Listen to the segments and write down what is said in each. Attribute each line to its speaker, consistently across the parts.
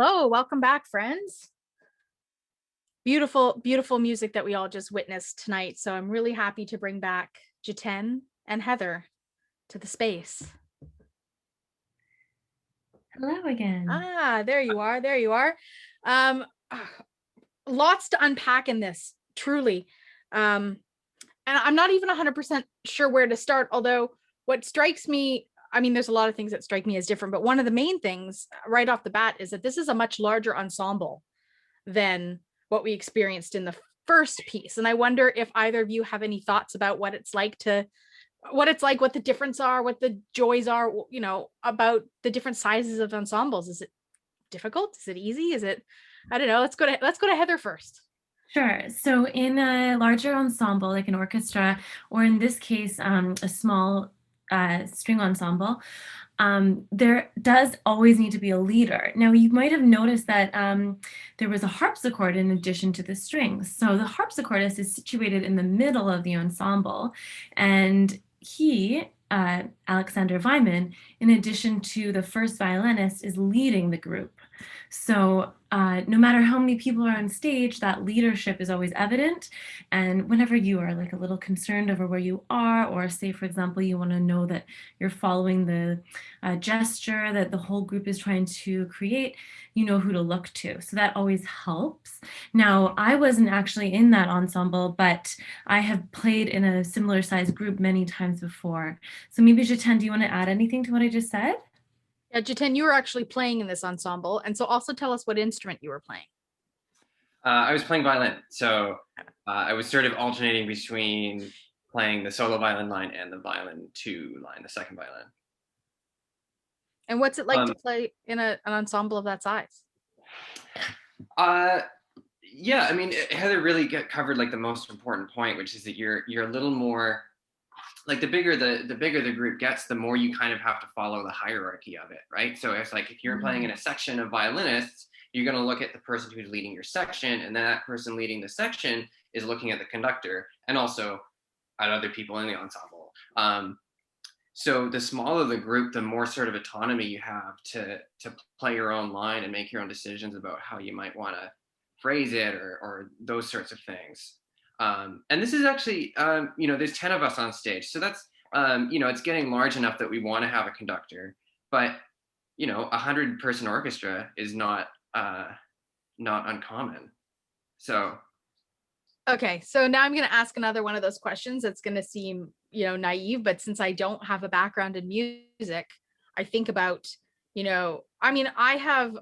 Speaker 1: Hello, welcome back, friends. Beautiful, beautiful music that we all just witnessed tonight. So I'm really happy to bring back Jiten and Heather to the space.
Speaker 2: Hello again.
Speaker 1: There you are. There you are. Lots to unpack in this, truly. And I'm not even 100% sure where to start, although what strikes me, I mean, there's a lot of things that strike me as different, but one of the main things right off the bat is that this is a much larger ensemble than what we experienced in the first piece. And I wonder if either of you have any thoughts about what it's like, what the difference are, what the joys are, about the different sizes of ensembles. Is it difficult? Is it easy? I don't know. Let's go to Heather first.
Speaker 2: Sure. So in a larger ensemble, like an orchestra, or in this case, a small string ensemble, there does always need to be a leader. Now, you might have noticed that there was a harpsichord in addition to the strings. So the harpsichordist is situated in the middle of the ensemble, and Alexander Weiman, in addition to the first violinist, is leading the group. So no matter how many people are on stage, that leadership is always evident. And whenever you are like a little concerned over where you are, or say, for example, you want to know that you're following the gesture that the whole group is trying to create, you know who to look to. So that always helps. Now, I wasn't actually in that ensemble, but I have played in a similar sized group many times before. So maybe, Jiten, do you want to add anything to what I just said?
Speaker 1: Yeah, Jiten, you were actually playing in this ensemble. And so also tell us what instrument you were playing.
Speaker 3: I was playing violin. So I was sort of alternating between playing the solo violin line and the violin 2 line, the second violin.
Speaker 1: And what's it like to play in an ensemble of that size?
Speaker 3: Yeah, I mean, Heather really covered like the most important point, which is that you're a little more like the bigger the group gets, the more you kind of have to follow the hierarchy of it, right? So it's like if you're playing in a section of violinists, you're going to look at the person who's leading your section, and then that person leading the section is looking at the conductor and also at other people in the ensemble. So the smaller the group, the more sort of autonomy you have to play your own line and make your own decisions about how you might want to phrase it or those sorts of things. And this is actually, there's 10 of us on stage. So that's, it's getting large enough that we want to have a conductor, but, 100-person orchestra is not uncommon. So.
Speaker 1: Okay, so now I'm going to ask another one of those questions that's going to seem, naive, but since I don't have a background in music, I think about, I have,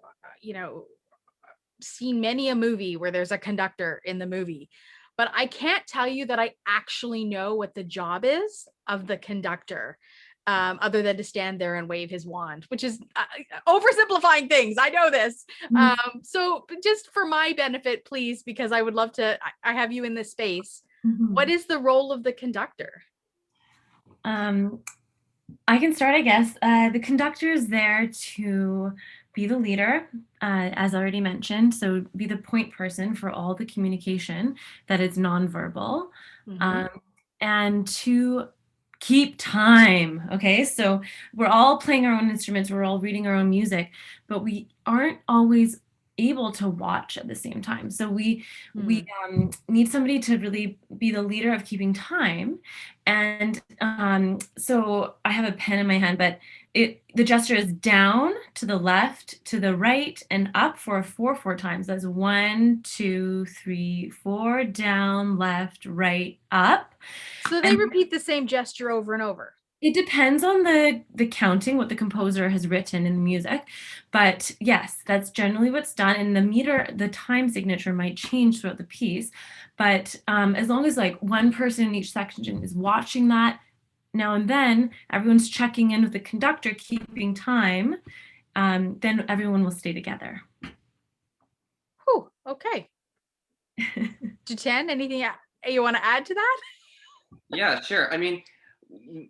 Speaker 1: seen many a movie where there's a conductor in the movie, but I can't tell you that I actually know what the job is of the conductor, other than to stand there and wave his wand, which is oversimplifying things. I know this. So just for my benefit, please, because I would love to, I have you in this space. What is the role of the conductor?
Speaker 2: I can start, I guess. The conductor is there to be the leader, as already mentioned. So be the point person for all the communication that is nonverbal, and to keep time. Okay, so we're all playing our own instruments, we're all reading our own music, but we aren't always able to watch at the same time. So we need somebody to really be the leader of keeping time. And so I have a pen in my hand, but the gesture is down, to the left, to the right, and up for 4 times. That's 1, 2, 3, 4, down, left, right, up.
Speaker 1: So they repeat the same gesture over and over.
Speaker 2: It depends on the counting, what the composer has written in the music. But yes, that's generally what's done. And the time signature might change throughout the piece. But as long as like one person in each section is watching that now and then, everyone's checking in with the conductor, keeping time, then everyone will stay together.
Speaker 1: Whew, okay. Jiten, anything you want to add to that?
Speaker 3: Yeah, sure. I mean,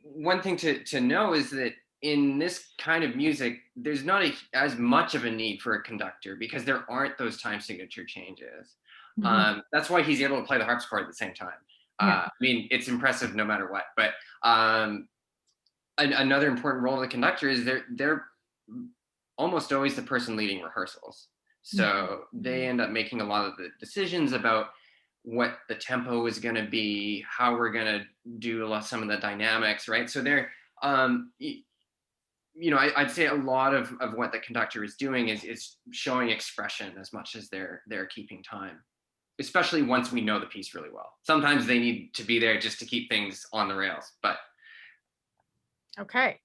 Speaker 3: one thing to know is that in this kind of music, there's not as much of a need for a conductor because there aren't those time signature changes. That's why he's able to play the harpsichord at the same time. I mean, it's impressive no matter what. But another important role of the conductor is they're almost always the person leading rehearsals. So they end up making a lot of the decisions about what the tempo is going to be, how we're going to do some of the dynamics, right? So they're, I'd say a lot of what the conductor is doing is showing expression as much as they're keeping time, especially once we know the piece really well. Sometimes they need to be there just to keep things on the rails, but.
Speaker 1: Okay.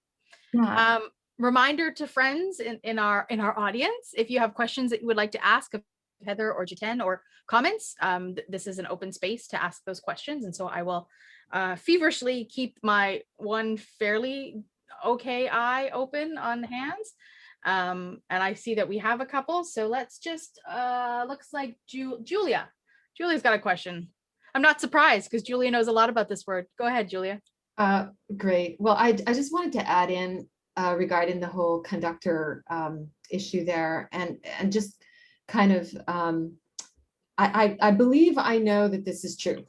Speaker 2: Yeah.
Speaker 1: Reminder to friends in our audience, if you have questions that you would like to ask of Heather or Jiten, or comments, this is an open space to ask those questions. And so I will feverishly keep my one fairly okay eye open on hands. And I see that we have a couple. So let's just, looks like Julia. Julia's got a question. I'm not surprised because Julia knows a lot about this word. Go ahead, Julia.
Speaker 4: Great. Well, I just wanted to add in regarding the whole conductor issue there, and just kind of, I believe I know that this is true.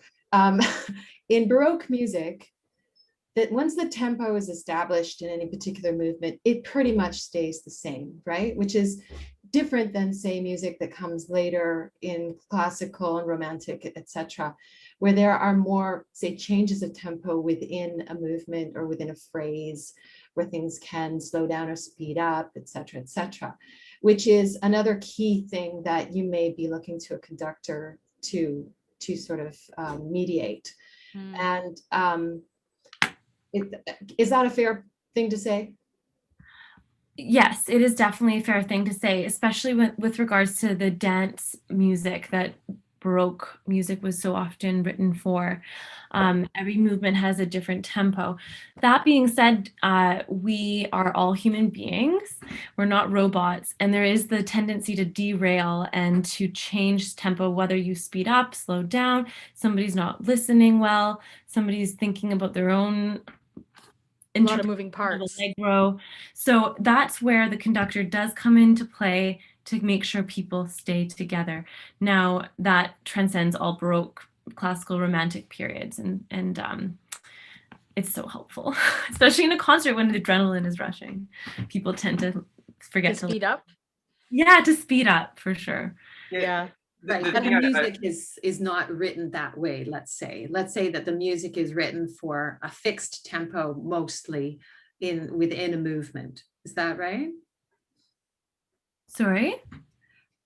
Speaker 4: In Baroque music, that once the tempo is established in any particular movement, it pretty much stays the same, right? Which is different than, say, music that comes later in classical and romantic, etc., where there are more, say, changes of tempo within a movement or within a phrase, where things can slow down or speed up, etc., which is another key thing that you may be looking to a conductor to sort of mediate. And is that a fair thing to say?
Speaker 2: Yes, it is definitely a fair thing to say, especially with regards to the dance music that Baroque music was so often written for. Every movement has a different tempo. That being said, we are all human beings. We're not robots. And there is the tendency to derail and to change tempo, whether you speed up, slow down, somebody's not listening well, somebody's thinking about their own
Speaker 1: a lot of moving parts.
Speaker 2: Allegro. So that's where the conductor does come into play to make sure people stay together. Now that transcends all Baroque, classical, romantic periods, and it's so helpful, especially in a concert when the adrenaline is rushing. People tend to forget
Speaker 1: to speed up.
Speaker 2: Yeah, to speed up for sure.
Speaker 1: Yeah.
Speaker 5: Right, but the music is not written that way. Let's say that the music is written for a fixed tempo, mostly within a movement. Is that right?
Speaker 2: Sorry?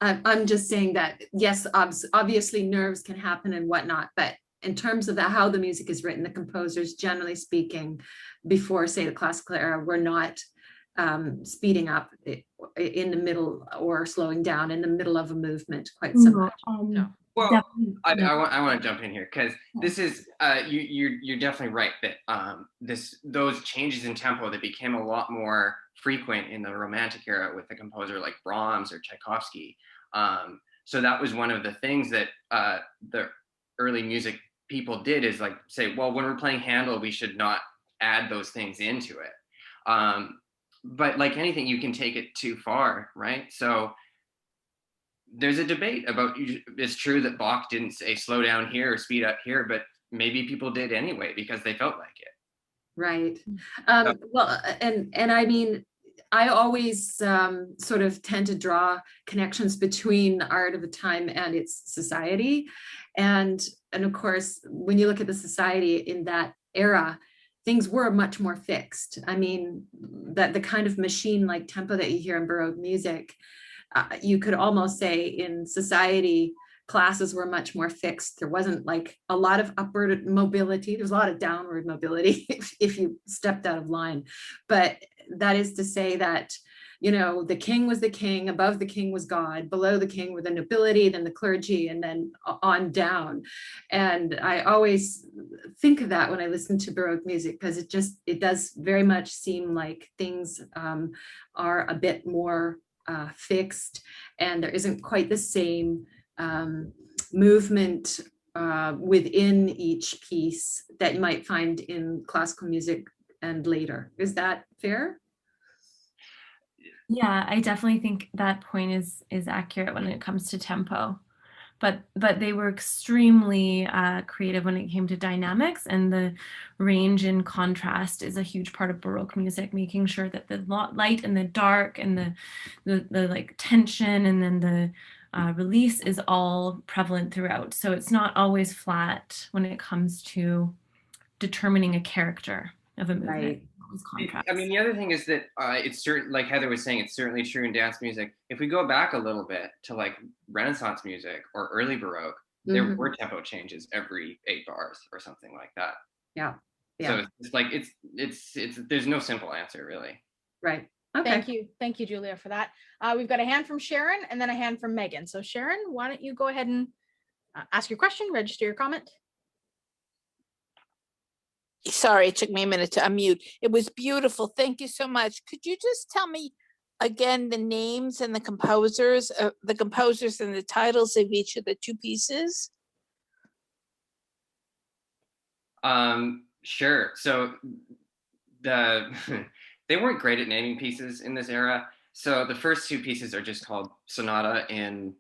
Speaker 5: I'm just saying that, yes, obviously nerves can happen and whatnot, but in terms of how the music is written, the composers, generally speaking, before, say, the classical era, were not speeding up in the middle or slowing down in the middle of a movement quite so much.
Speaker 3: No. Well, I want to jump in here because this is you're definitely right that those changes in tempo that became a lot more frequent in the Romantic era with a composer like Brahms or Tchaikovsky. So that was one of the things that the early music people did, is like say, well, when we're playing Handel, we should not add those things into it. But like anything, you can take it too far, right? So there's a debate about, it's true that Bach didn't say slow down here or speed up here, but maybe people did anyway because they felt like it.
Speaker 5: Right. Well, and I mean, I always sort of tend to draw connections between the art of a time and its society. And of course, when you look at the society in that era, things were much more fixed. I mean, that the kind of machine-like tempo that you hear in Baroque music, you could almost say in society, classes were much more fixed. There wasn't like a lot of upward mobility. There's a lot of downward mobility if you stepped out of line. But that is to say that, you know, the king was the king, above the king was God, below the king were the nobility, then the clergy, and then on down. And I always think of that when I listen to Baroque music, because it does very much seem like things are a bit more fixed, and there isn't quite the same movement within each piece that you might find in classical music and later. Is that fair?
Speaker 2: Yeah, I definitely think that point is accurate when it comes to tempo. but they were extremely creative when it came to dynamics, and the range and contrast is a huge part of Baroque music, making sure that the light and the dark and the like tension and then the release is all prevalent throughout. So it's not always flat when it comes to determining a character of a movement.
Speaker 5: Right.
Speaker 3: I mean, the other thing is that it's certain, like Heather was saying, it's certainly true in dance music. If we go back a little bit to like Renaissance music or early Baroque, there were tempo changes every 8 bars or something like that.
Speaker 5: Yeah.
Speaker 3: So it's like it's there's no simple answer really.
Speaker 5: Right. Okay.
Speaker 1: Thank you, Julia, for that. We've got a hand from Sharon and then a hand from Megan. So Sharon, why don't you go ahead and ask your question, register your comment.
Speaker 6: Sorry, it took me a minute to unmute. It was beautiful. Thank you so much. Could you just tell me again the names and the composers and the titles of each of the 2 pieces?
Speaker 3: Sure. So they weren't great at naming pieces in this era. So the first 2 pieces are just called Sonata in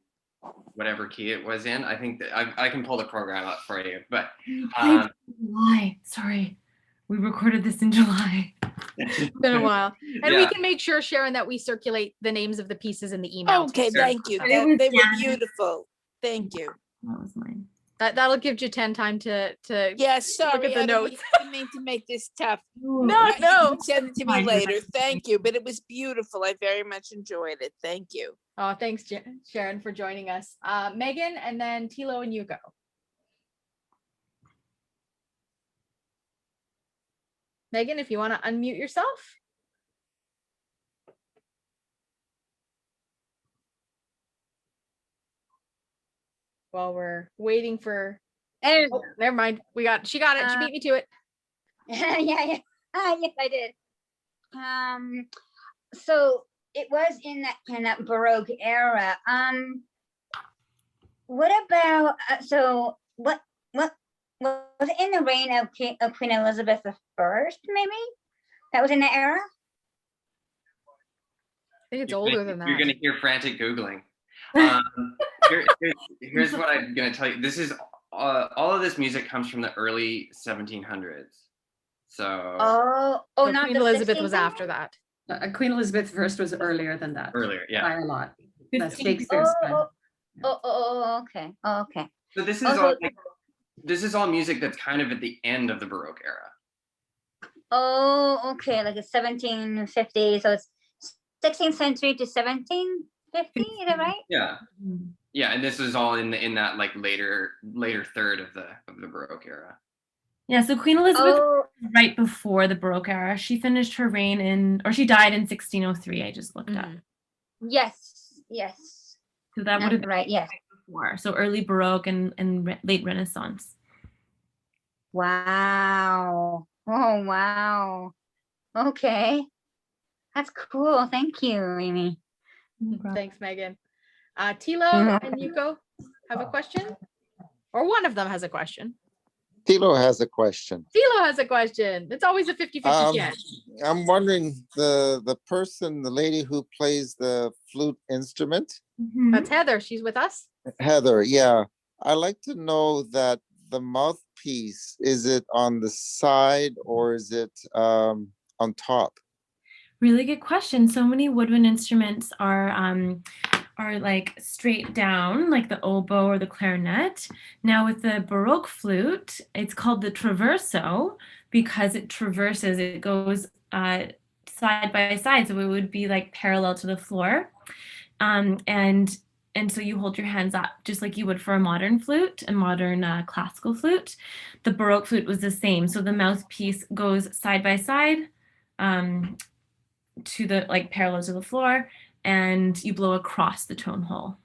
Speaker 3: whatever key it was in. I think that I can pull the program up for you, but
Speaker 2: July. Sorry, we recorded this in July.
Speaker 1: It's been a while, and
Speaker 3: Yeah.
Speaker 1: we can make sure, Sharon, that we circulate the names of the pieces in the email.
Speaker 6: Okay,
Speaker 3: Sure.
Speaker 6: thank you. They were beautiful. Thank you.
Speaker 2: That was mine.
Speaker 1: That'll give Jiten time to
Speaker 6: Yeah, sorry,
Speaker 1: the
Speaker 6: I
Speaker 1: notes.
Speaker 6: didn't mean to make this tough.
Speaker 1: No.
Speaker 6: You can send it to me
Speaker 2: Fine.
Speaker 6: later. Thank you, but it was beautiful. I very much enjoyed it. Thank you.
Speaker 1: Oh, thanks, Sharon, for joining us. Megan, and then Tilo and you go. Megan, if you want to unmute yourself. While we're waiting for, oh, never mind. She got it. She beat me to it.
Speaker 7: Yeah. Yes, I did. So it was in that kind of Baroque era. What about so what was it in the reign of Queen Elizabeth I? Maybe that was in that era.
Speaker 1: I think it's older than that.
Speaker 3: You're going to hear frantic Googling. Here's what I'm going to tell you. This is all of this music comes from the early 1700s. So
Speaker 1: So
Speaker 7: not
Speaker 1: Queen
Speaker 7: the
Speaker 1: Elizabeth was
Speaker 7: 1600s?
Speaker 1: after that.
Speaker 5: Queen Elizabeth I was earlier than that.
Speaker 3: earlier, yeah.
Speaker 5: By a lot. That's
Speaker 2: 15.
Speaker 5: Shakespeare's time.
Speaker 7: Okay. Okay.
Speaker 3: So this is
Speaker 7: Also-
Speaker 3: all this is all music that's kind of at the end of the Baroque era.
Speaker 7: Oh, okay, like it's 1750, so it's 16th century to 1750, is that right?
Speaker 3: Yeah. Yeah, and this is all in that like later third of the Baroque era.
Speaker 2: Yeah, so Queen Elizabeth
Speaker 7: Oh,
Speaker 2: right before the Baroque era. She finished her reign she died in 1603. I just looked up.
Speaker 7: yes.
Speaker 2: So that would have been
Speaker 7: Right, yes.
Speaker 2: before. So early Baroque and late Renaissance.
Speaker 7: Wow. Oh, wow. Okay. That's cool. Thank you, Amy.
Speaker 1: Thanks, Megan. Tilo and Yuko have a question? Or one of them has a question.
Speaker 8: Tilo has a question.
Speaker 1: Tilo has a question. It's always a 50-50 chance.
Speaker 8: I'm wondering the lady who plays the flute instrument,
Speaker 1: That's Heather. She's with us.
Speaker 8: Heather. Yeah, I'd like to know that the mouthpiece, is it on the side or is it on top?
Speaker 2: Really good question. So many woodwind instruments are like straight down, like the oboe or the clarinet. Now with the Baroque flute, it's called the traverso because it traverses, it goes side by side. So it would be like parallel to the floor. And so you hold your hands up just like you would for a modern flute, a modern classical flute. The Baroque flute was the same. So the mouthpiece goes side by side to the like parallel to the floor, and you blow across the tone hole.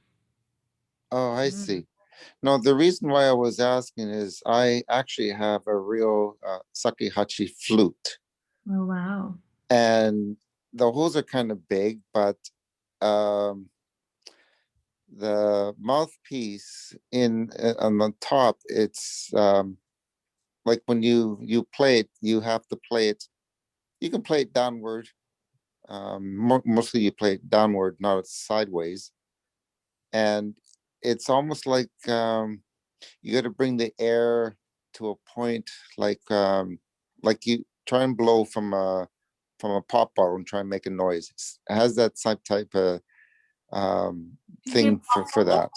Speaker 8: Oh, I see. No, the reason why I was asking is I actually have a real Sakihachi flute.
Speaker 2: Oh, wow.
Speaker 8: And the holes are kind of big, but the mouthpiece on the top, it's like when you play it, you have to play it. You can play it downward. Mostly you play it downward, not sideways. And it's almost like you got to bring the air to a point like you try and blow from a pop bottle and try and make a noise. It has that type of thing for that.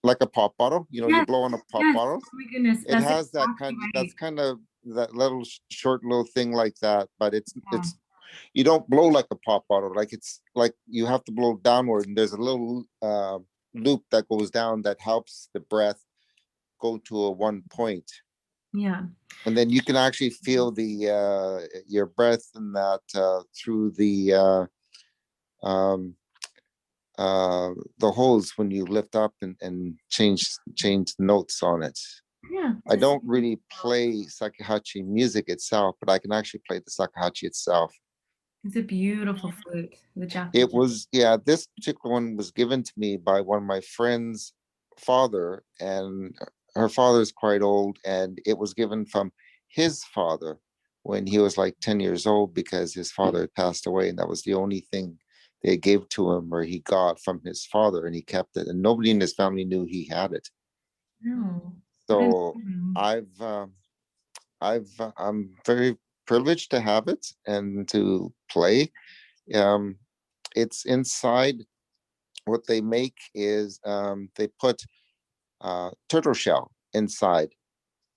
Speaker 8: Like a pop bottle, you know, you blow on a pop bottle.
Speaker 2: Oh my goodness.
Speaker 8: It has that kind. That's kind of that little short little thing like that, but it's you don't blow like a pop bottle. Like it's like you have to blow downward, and there's a little loop that goes down that helps the breath go to a one point.
Speaker 2: Yeah.
Speaker 8: And then you can actually feel the your breath and that through the holes when you lift up and change notes on it.
Speaker 2: Yeah.
Speaker 8: I don't really play Sakihachi music itself, but I can actually play the Sakihachi itself.
Speaker 2: It's a beautiful flute, the Japanese.
Speaker 8: It was, yeah, this particular one was given to me by one of my friends' father, and her father's quite old, and it was given from his father when he was like 10 years old because his father had passed away, and that was the only thing they gave to him or he got from his father, and he kept it, and nobody in his family knew he had it.
Speaker 2: No.
Speaker 8: So I'm very privileged to have it and to play. It's inside. What they make is they put turtle shell inside.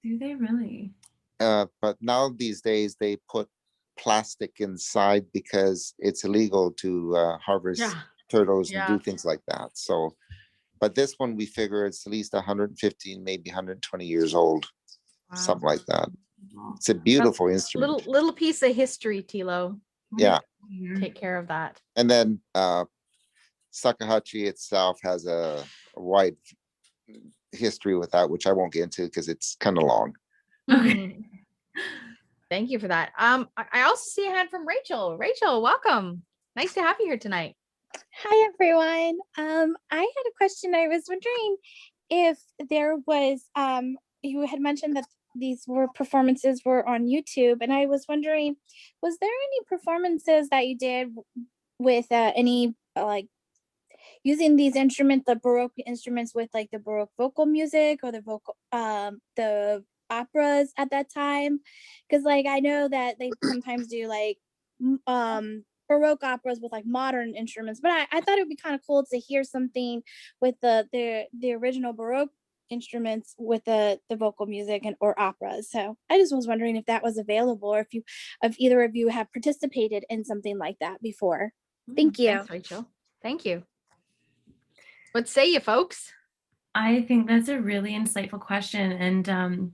Speaker 2: Do they really?
Speaker 8: But now these days they put plastic inside because it's illegal to harvest turtles and do things like that. So, but this one we figure it's at least 115, maybe 120 years old, something like that. It's a beautiful instrument.
Speaker 1: Little piece of history, Tilo.
Speaker 8: Yeah.
Speaker 1: Take care of that.
Speaker 8: And then Sakihachi itself has a wide history with that, which I won't get into because it's kind of long.
Speaker 2: Okay.
Speaker 1: Thank you for that. I also see a hand from Rachel. Rachel, welcome. Nice to have you here tonight.
Speaker 9: Hi, everyone. I had a question. I was wondering if there was, you had mentioned that these performances were on YouTube, and I was wondering, was there any performances that you did with any like using these instruments, the Baroque instruments, with like the Baroque vocal music or the operas at that time? Because like I know that they sometimes do like Baroque operas with like modern instruments, but I thought it would be kind of cool to hear something with the original Baroque instruments with the vocal music and or operas. So I just was wondering if that was available, or if either of you have participated in something like that before. Thank you.
Speaker 1: Thanks, Rachel. Thank you. What say you, folks?
Speaker 2: I think that's a really insightful question. And,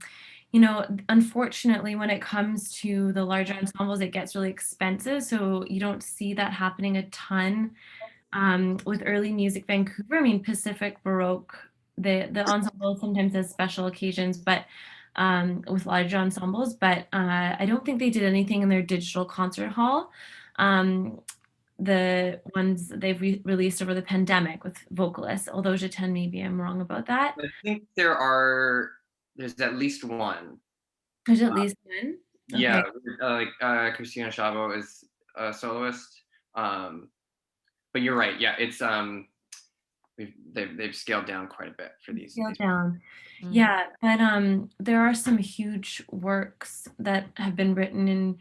Speaker 2: you know, unfortunately, when it comes to the larger ensembles, it gets really expensive. So you don't see that happening a ton with Early Music Vancouver. I mean, Pacific Baroque, the ensemble sometimes has special occasions, but with larger ensembles. But I don't think they did anything in their digital concert hall. The ones they've released over the pandemic with vocalists, although Jiten, maybe I'm wrong about that.
Speaker 3: I think there's at least one.
Speaker 2: There's at least one? Okay.
Speaker 3: Yeah, like Christina Chavo is a soloist. But you're right, yeah, it's they've scaled down quite a bit for these.
Speaker 2: Scaled down. Yeah, but there are some huge works that have been written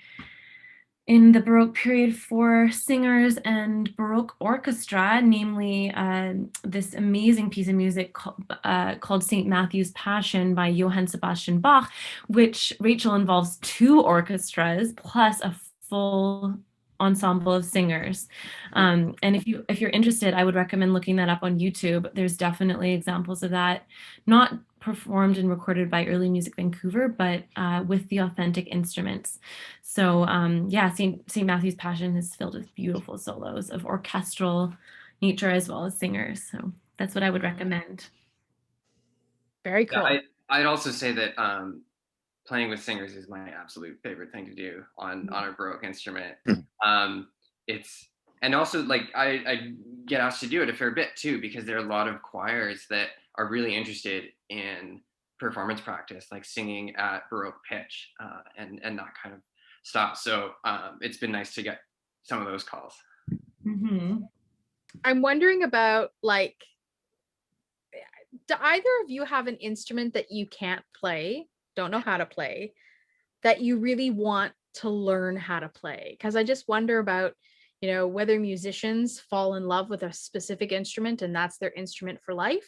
Speaker 2: in the Baroque period for singers and Baroque orchestra, namely this amazing piece of music called St. Matthew's Passion by Johann Sebastian Bach, which, Rachel, involves 2 orchestras plus a full ensemble of singers. And if you're interested, I would recommend looking that up on YouTube. There's definitely examples of that, not performed and recorded by Early Music Vancouver, but with the authentic instruments. So yeah, St. Matthew's Passion is filled with beautiful solos of orchestral nature as well as singers. So that's what I would recommend. Very cool.
Speaker 3: Yeah, I'd also say that playing with singers is my absolute favorite thing to do on a Baroque instrument. And also, like, I get asked to do it a fair bit too, because there are a lot of choirs that are really interested in performance practice, like singing at Baroque pitch and that kind of stuff. So it's been nice to get some of those calls.
Speaker 1: I'm wondering about, like, do either of you have an instrument that you can't play, don't know how to play, that you really want to learn how to play? Because I just wonder about, you know, whether musicians fall in love with a specific instrument and that's their instrument for life,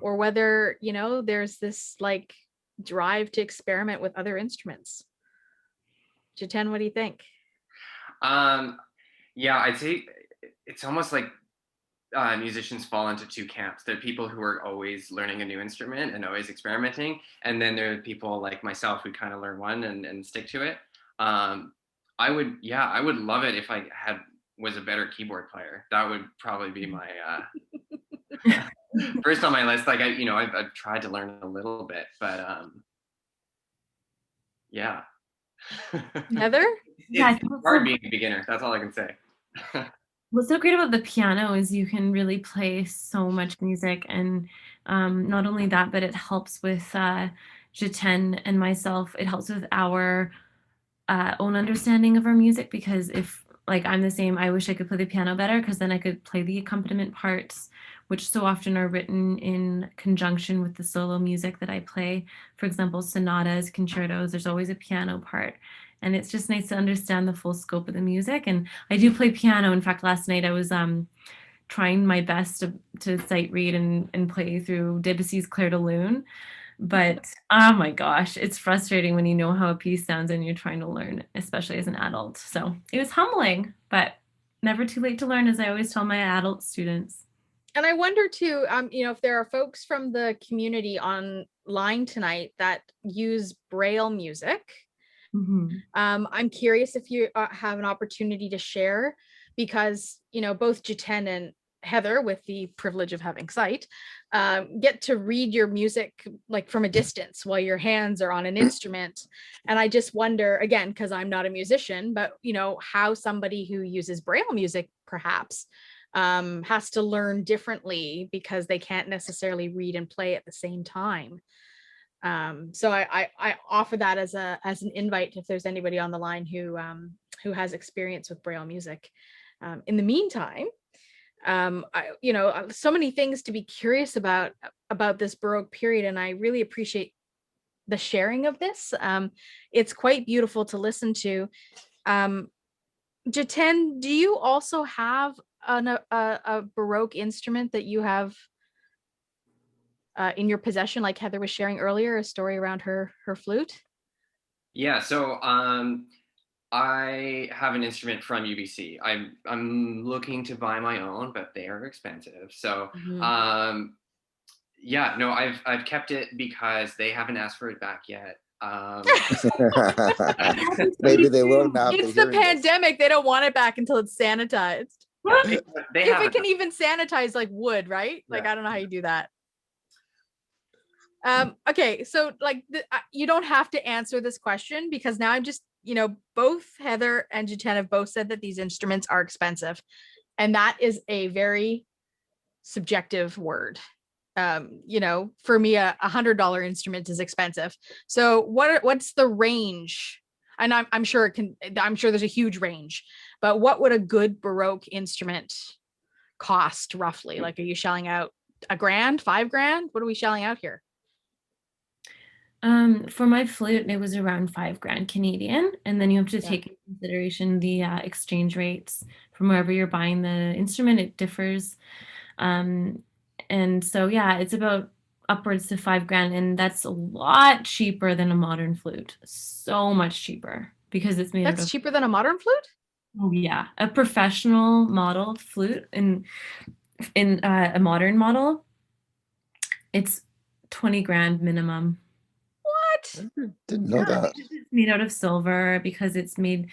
Speaker 1: or whether, you know, there's this like drive to experiment with other instruments. Jiten, what do you think?
Speaker 3: Yeah, I'd say it's almost like musicians fall into two camps. There are people who are always learning a new instrument and always experimenting, and then there are people like myself who kind of learn one and stick to it. I would love it if I was a better keyboard player. That would probably be my first on my list. Like I've tried to learn a little bit, but yeah.
Speaker 1: Heather?
Speaker 2: Yeah,
Speaker 3: It's hard being a beginner. That's all I can say.
Speaker 2: What's so great about the piano is you can really play so much music, and not only that, but it helps with Jiten and myself. It helps with our own understanding of our music, because if like I'm the same, I wish I could play the piano better, because then I could play the accompaniment parts, which so often are written in conjunction with the solo music that I play. For example, sonatas, concertos, there's always a piano part. And it's just nice to understand the full scope of the music. And I do play piano. In fact, last night I was trying my best to sight read and play through Debussy's Clair de Lune. But oh my gosh, it's frustrating when you know how a piece sounds and you're trying to learn, especially as an adult. So it was humbling, but never too late to learn, as I always tell my adult students.
Speaker 1: And I wonder too, you know, if there are folks from the community online tonight that use Braille music.
Speaker 2: Mm-hmm.
Speaker 1: I'm curious if you have an opportunity to share, because, you know, both Jiten and Heather, with the privilege of having sight, get to read your music like from a distance while your hands are on an instrument. And I just wonder, again, because I'm not a musician, but, you know, how somebody who uses Braille music perhaps has to learn differently because they can't necessarily read and play at the same time. So I offer that as an invite if there's anybody on the line who has experience with Braille music. In the meantime, you know, so many things to be curious about this Baroque period, and I really appreciate the sharing of this. It's quite beautiful to listen to. Jiten, do you also have a Baroque instrument that you have in your possession, like Heather was sharing earlier, a story around her flute?
Speaker 3: Yeah, so I have an instrument from UBC. I'm looking to buy my own, but they are expensive. So yeah, no, I've kept it because they haven't asked for it back yet.
Speaker 8: Maybe they will now.
Speaker 1: It's the pandemic. They don't want it back until it's sanitized.
Speaker 3: They
Speaker 1: if it can even sanitize like wood, right? Like, I don't know how you do that. Okay, so like you don't have to answer this question, because now I'm just, you know, both Heather and Jiten have both said that these instruments are expensive, and that is a very subjective word. You know, for me, $100 instrument is expensive. So what's the range? And I'm sure there's a huge range, but what would a good Baroque instrument cost roughly? Like, are you shelling out $1,000, $5,000? What are we shelling out here?
Speaker 2: For my flute, it was around $5,000 Canadian, and then you have to take into consideration the exchange rates from wherever you're buying the instrument. It differs, and so yeah, it's about upwards to $5,000, and that's a lot cheaper than a modern flute. So much cheaper, because it's made.
Speaker 1: That's cheaper than a modern flute?
Speaker 2: Oh yeah, a professional model flute in a modern model, it's $20,000 minimum.
Speaker 1: What?
Speaker 8: Didn't know that.
Speaker 2: It's made out of silver, because it's made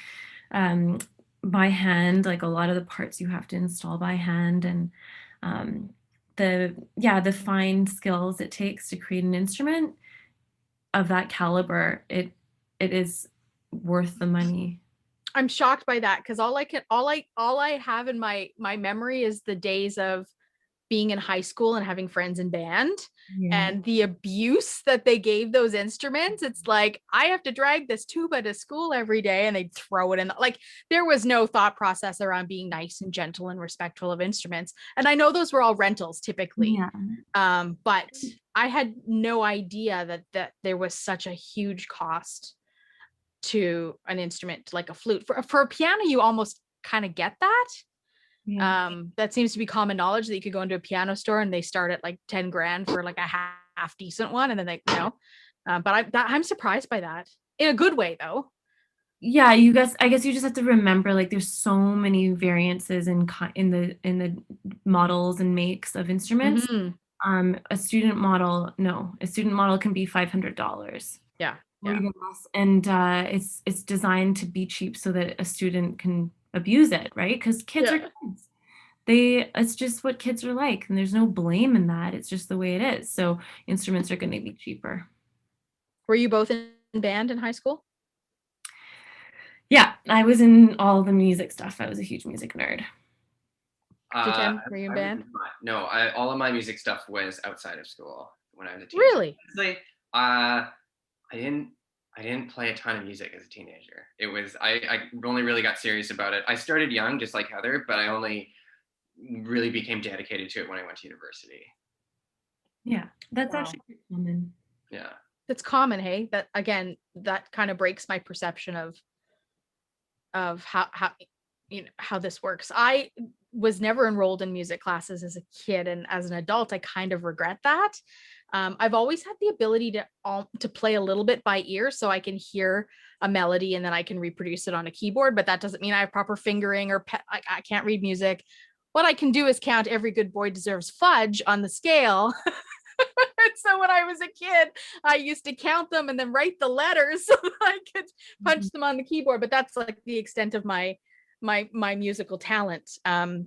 Speaker 2: by hand. Like, a lot of the parts you have to install by hand, and the fine skills it takes to create an instrument of that caliber, it is worth the money.
Speaker 1: I'm shocked by that, because all I have in my memory is the days of being in high school and having friends in band
Speaker 2: Yeah.
Speaker 1: and the abuse that they gave those instruments. It's like, I have to drag this tuba to school every day, and they'd throw it in. Like, there was no thought process around being nice and gentle and respectful of instruments. And I know those were all rentals typically.
Speaker 2: Yeah.
Speaker 1: But I had no idea that there was such a huge cost to an instrument like a flute. For a piano, you almost kind of get that.
Speaker 2: Yeah.
Speaker 1: That seems to be common knowledge, that you could go into a piano store and they start at like 10 grand for like a half decent one, and then they, but I'm surprised by that in a good way though.
Speaker 2: Yeah, I guess you just have to remember, like, there's so many variances in the models and makes of instruments.
Speaker 1: Mhm.
Speaker 2: A student model can be $500.
Speaker 1: Yeah.
Speaker 2: Or even less. And it's designed to be cheap so that a student can abuse it, right? Because kids are kids. It's just what kids are like, and there's no blame in that. It's just the way it is. So instruments are going to be cheaper.
Speaker 1: Were you both in band in high school?
Speaker 2: Yeah, I was in all the music stuff. I was a huge music nerd.
Speaker 1: Jiten, were you in band?
Speaker 3: No, all of my music stuff was outside of school when I was a teenager.
Speaker 1: Really?
Speaker 3: Honestly, I didn't play a ton of music as a teenager. It was I only really got serious about it. I started young, just like Heather, but I only really became dedicated to it when I went to university.
Speaker 2: Yeah, that's actually pretty common.
Speaker 3: Yeah,
Speaker 1: that's common. Hey, that again, that kind of breaks my perception of how this works. I was never enrolled in music classes as a kid, and as an adult, I kind of regret that. I've always had the ability to play a little bit by ear, so I can hear a melody and then I can reproduce it on a keyboard, but that doesn't mean I have proper fingering or I can't read music. What I can do is count every good boy deserves fudge on the scale. So when I was a kid, I used to count them and then write the letters so that I could punch them on the keyboard, but that's like the extent of my musical talent.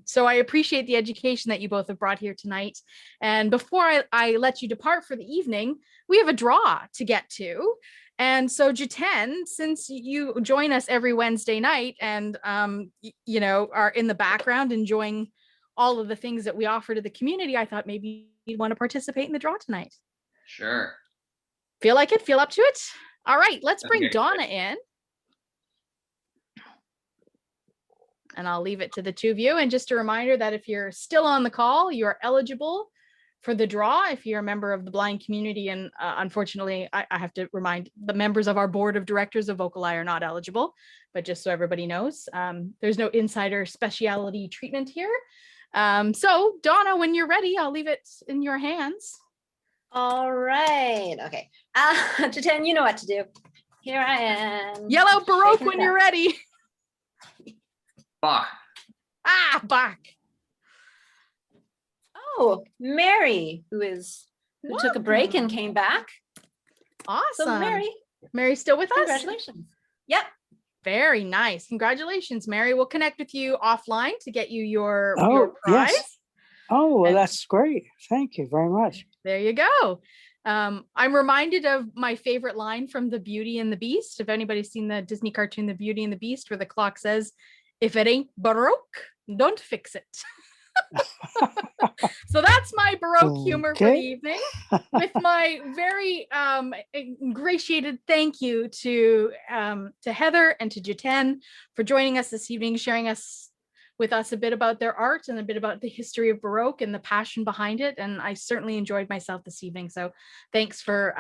Speaker 1: So I appreciate the education that you both have brought here tonight. And before I let you depart for the evening, we have a draw to get to. And so Jiten, since you join us every Wednesday night and are in the background enjoying all of the things that we offer to the community, I thought maybe you'd want to participate in the draw tonight.
Speaker 3: Sure.
Speaker 1: Feel like it? Feel up to it? All right, let's bring Donna in. And I'll leave it to the two of you. And just a reminder that if you're still on the call, you're eligible for the draw if you're a member of the blind community. And unfortunately, I have to remind the members of our board of directors of VocalEye are not eligible, but just so everybody knows, there's no insider speciality treatment here. So Donna, when you're ready, I'll leave it in your hands.
Speaker 10: All right. Okay. Jiten, you know what to do. Here I am.
Speaker 1: Yellow Baroque when you're ready.
Speaker 3: Bach.
Speaker 1: Bach.
Speaker 10: Oh, Mary, who took a break and came back.
Speaker 1: Awesome.
Speaker 10: So
Speaker 1: Mary's still with us?
Speaker 10: Congratulations. Yep.
Speaker 1: Very nice. Congratulations, Mary. We'll connect with you offline to get you your prize.
Speaker 11: Yes. Oh, well, that's great. Thank you very much.
Speaker 1: There you go. I'm reminded of my favorite line from The Beauty and the Beast. If anybody's seen the Disney cartoon, The Beauty and the Beast, where the clock says, "If it ain't Baroque, don't fix it." So that's my Baroque humor for the evening, with my very ingratiated thank you to Heather and to Jiten for joining us this evening, sharing with us a bit about their art and a bit about the history of Baroque and the passion behind it. And I certainly enjoyed myself this evening. So thanks for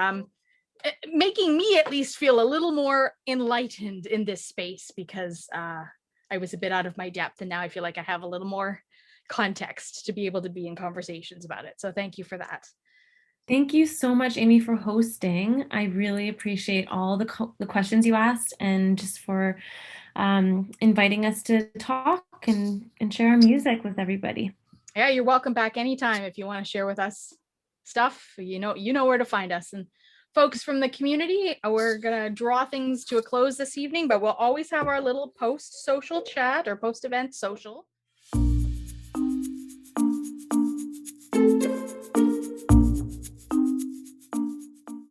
Speaker 1: making me at least feel a little more enlightened in this space, because I was a bit out of my depth, and now I feel like I have a little more context to be able to be in conversations about it. So thank you for that.
Speaker 2: Thank you so much, Amy, for hosting. I really appreciate all the questions you asked, and just for inviting us to talk and share our music with everybody.
Speaker 1: Yeah, you're welcome back anytime if you want to share with us stuff. You know where to find us. And folks from the community, we're gonna draw things to a close this evening, but we'll always have our little post-social chat or post-event social